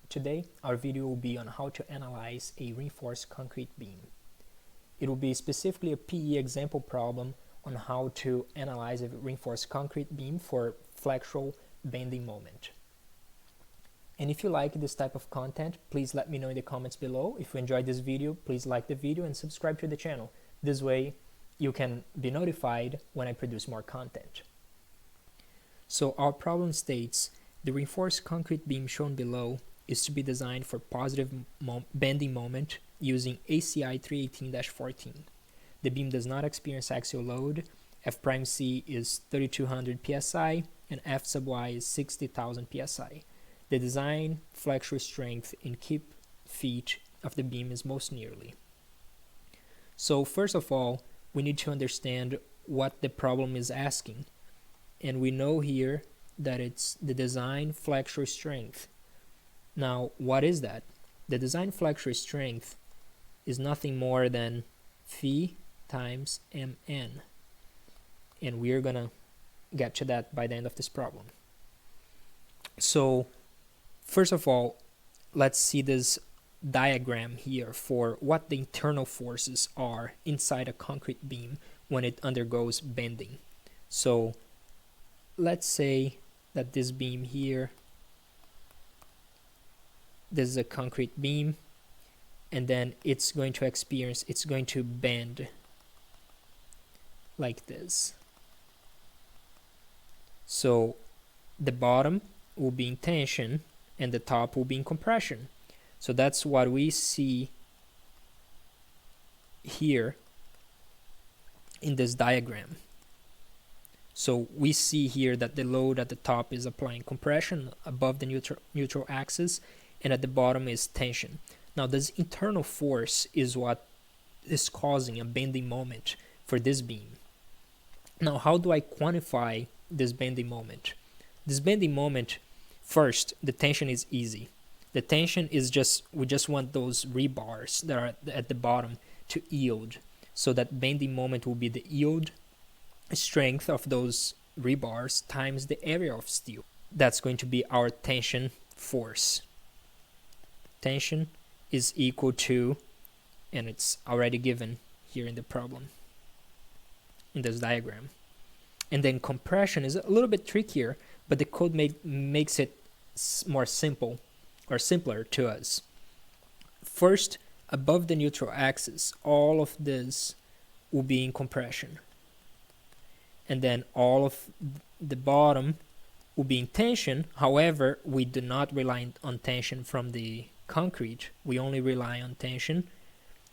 Today, our video will be on how to analyze a reinforced concrete beam. It will be specifically a PE example problem on how to analyze a reinforced concrete beam for flexural bending moment. And if you like this type of content, please let me know in the comments below. If you enjoyed this video, please like the video and subscribe to the channel. This way, you can be notified when I produce more content. So our problem states, the reinforced concrete beam shown below is to be designed for positive bending moment using ACI 318-14. The beam does not experience axial load, F prime C is 3200 psi, and F sub y is 60,000 psi. The design flexural strength in kip feet of the beam is most nearly. So first of all, we need to understand what the problem is asking. And we know here that it's the design flexural strength. Now, what is that? The design flexural strength is nothing more than phi times mn. And we're gonna get to that by the end of this problem. So, first of all, let's see this diagram here for what the internal forces are inside a concrete beam when it undergoes bending. So, let's say that this beam here, this is a concrete beam, and then it's going to bend like this. So the bottom will be in tension and the top will be in compression. So that's what we see here in this diagram. So we see here that the load at the top is applying compression above the neutral axis, and at the bottom is tension. Now this internal force is what is causing a bending moment for this beam. Now how do I quantify this bending moment? This bending moment, first, the tension is easy. The tension is we just want those rebars that are at the bottom to yield. So that bending moment will be the yield strength of those rebars times the area of steel. That's going to be our tension force. Tension is equal to, and it's already given here in the problem, in this diagram. And then compression is a little bit trickier, but the code makes it more simple or simpler to us. First, above the neutral axis, all of this will be in compression. And then all of the bottom will be in tension. However, we do not rely on tension from the concrete. We only rely on tension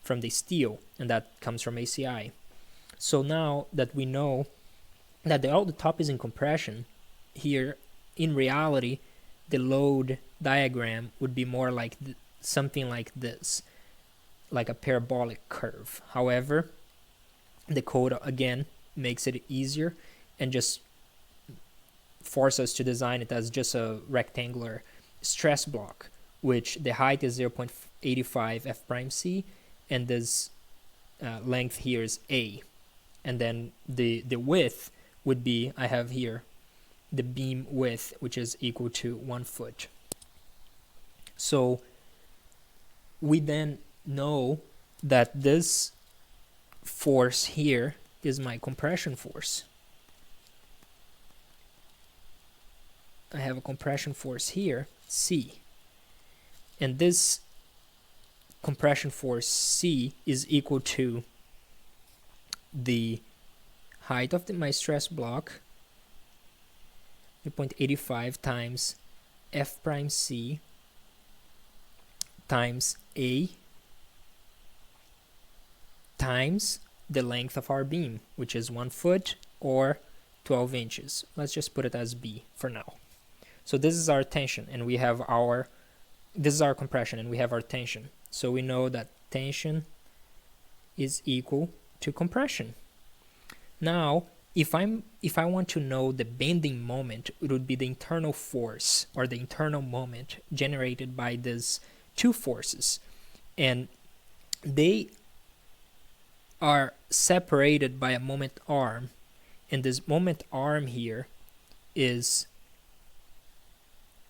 from the steel, and that comes from ACI. So now that we know that all the top is in compression, here, in reality, the load diagram would be more like something like this, like a parabolic curve. However, the code, again, makes it easier and just force us to design it as just a rectangular stress block, which the height is 0.85 F prime C, and this length here is A. And then the width would be, I have here, the beam width, which is equal to 1 foot. So we then know that this force here is my compression force. I have a compression force here, C. And this compression force C is equal to the height of my stress block, 0.85 times F prime C times A times the length of our beam, which is 1 foot or 12 inches. Let's just put it as B for now. So this is our tension, and we have this is our compression, and we have our tension. So we know that tension is equal to compression. Now, if I want to know the bending moment, it would be the internal force or the internal moment generated by these two forces, and they are separated by a moment arm, and this moment arm here is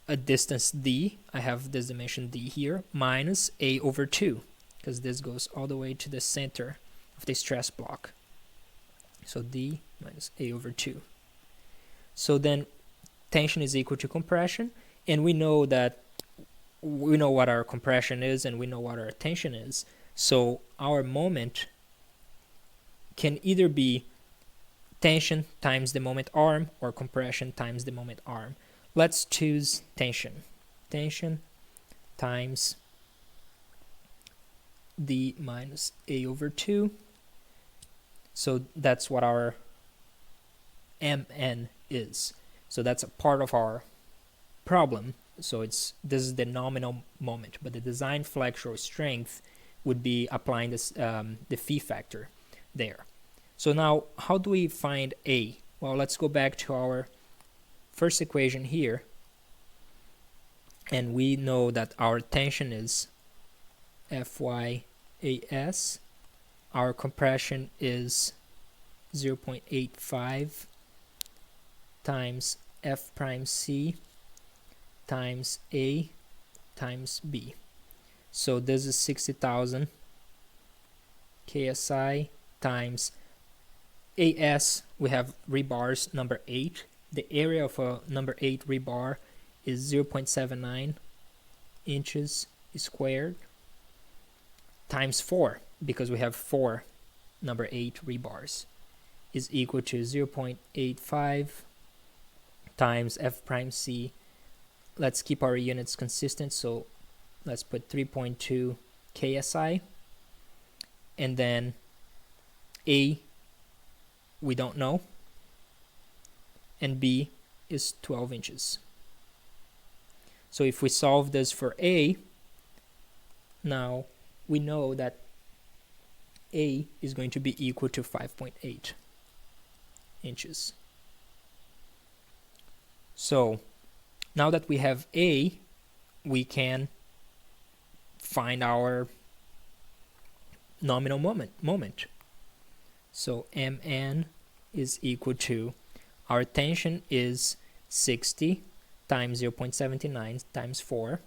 a distance d, I have this dimension d here, minus a over 2, because this goes all the way to the center of the stress block. So d minus a over 2. So then tension is equal to compression, and we know what our compression is and we know what our tension is. So our moment can either be tension times the moment arm or compression times the moment arm. Let's choose tension. Tension times d minus a over 2. So that's what our mn is. So that's a part of our problem. So this is the nominal moment, but the design flexural strength would be applying this the phi factor there. So now, how do we find A? Well, let's go back to our first equation here, and we know that our tension is Fyas, our compression is 0.85 times F prime C times A times B. So this is 60,000 KSI times AS. We have rebars number 8. The area of a number 8 rebar is 0.79 inches squared times 4, because we have 4 number 8 rebars, is equal to 0.85 times F prime C. Let's keep our units consistent, so let's put 3.2 KSI, and then A we don't know, and B is 12 inches. So if we solve this for A, now we know that A is going to be equal to 5.8 inches. So now that we have A, we can find our nominal moment. So Mn is equal to, our tension is 60 times 0.79 times 4,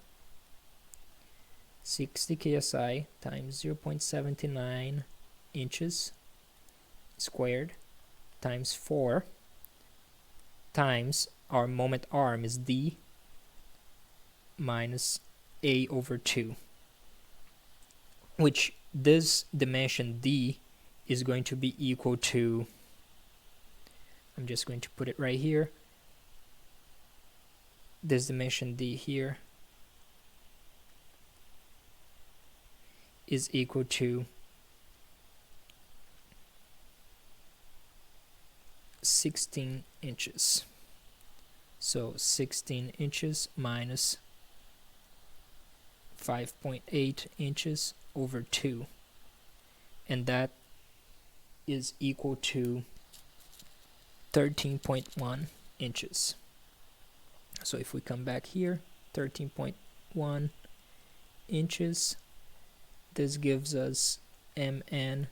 60 KSI times 0.79 inches squared times 4 times our moment arm is d minus a over 2, which this dimension d is going to be equal to, I'm just going to put it right here, this dimension d here is equal to 16 inches. So 16 inches minus 5.8 inches over 2, and that is equal to 13.1 inches. So if we come back here, 13.1 inches, this gives us Mn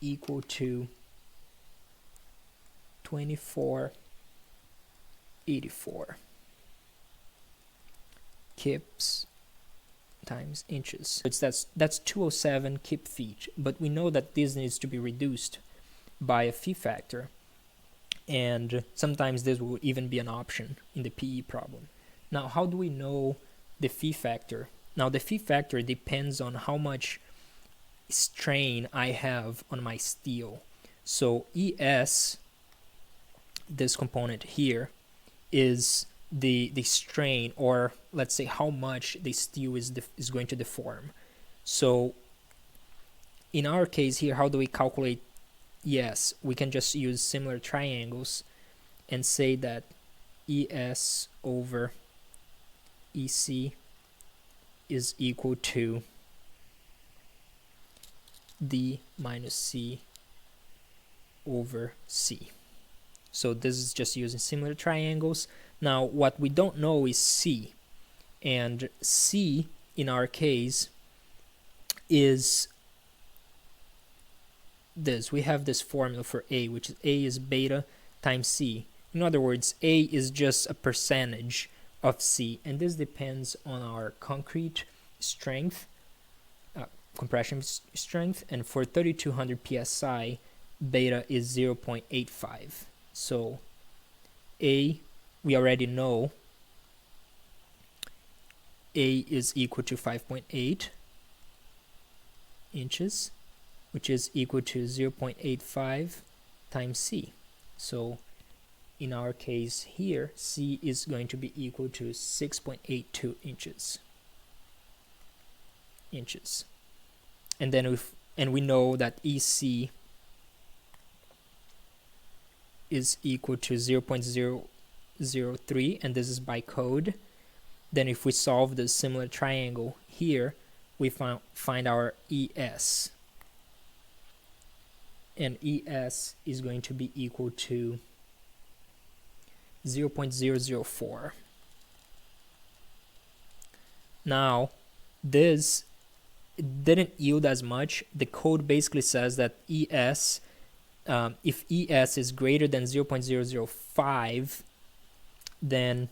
equal to 2484 kips times inches. That's 207 kip feet, but we know that this needs to be reduced by a phi factor, and sometimes this will even be an option in the PE problem. Now, how do we know the phi factor? Now, the phi factor depends on how much strain I have on my steel. So ES, this component here, is the strain, or let's say how much the steel is going to deform. So in our case here, how do we calculate? Yes, we can just use similar triangles and say that ES over EC is equal to D minus C over C. So this is just using similar triangles. Now, what we don't know is C, and C in our case is this. We have this formula for A, which is A is beta times C, In other words, A is just a percentage of C, and this depends on our concrete strength, compression strength, and for 3200 psi, beta is 0.85. So A, we already know A is equal to 5.8 inches, which is equal to 0.85 times C. So in our case here, C is going to be equal to 6.82 inches. And then we know that EC is equal to 0.003, and this is by code. Then if we solve the similar triangle here, we find our ES. And ES is going to be equal to 0.004. Now, this didn't yield as much. The code basically says that ES, if ES is greater than 0.005, then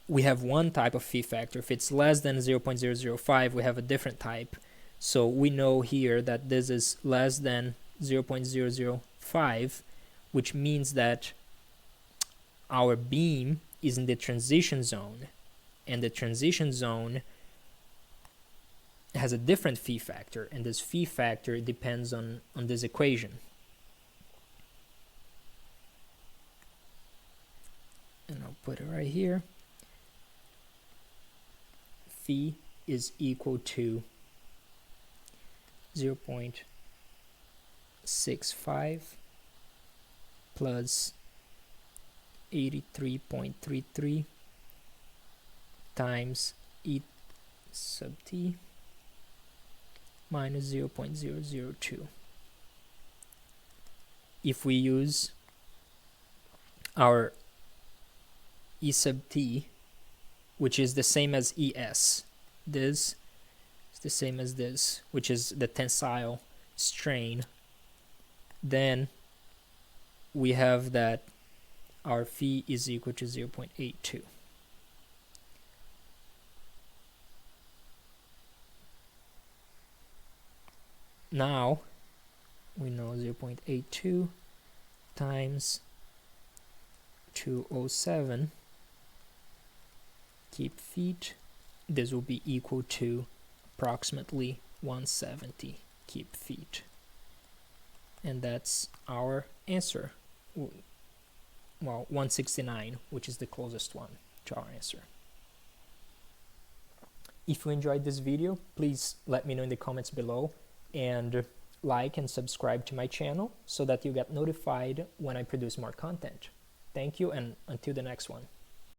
we have one type of phi factor. If it's less than 0.005, we have a different type. So we know here that this is less than 0.005, which means that our beam is in the transition zone, and the transition zone has a different phi factor, and this phi factor depends on this equation. And I'll put it right here. Phi is equal to 0.65 plus 83.33 times E sub t minus 0.002. If we use our E sub t, which is the same as ES, this is the same as this, which is the tensile strain, then we have that our phi is equal to 0.82. Now we know 0.82 times 207 keep feet, this will be equal to approximately 170 keep feet, and that's our answer. Well, 169, which is the closest one to our answer. If you enjoyed this video, please let me know in the comments below, and like and subscribe to my channel so that you get notified when I produce more content. Thank you, and until the next one.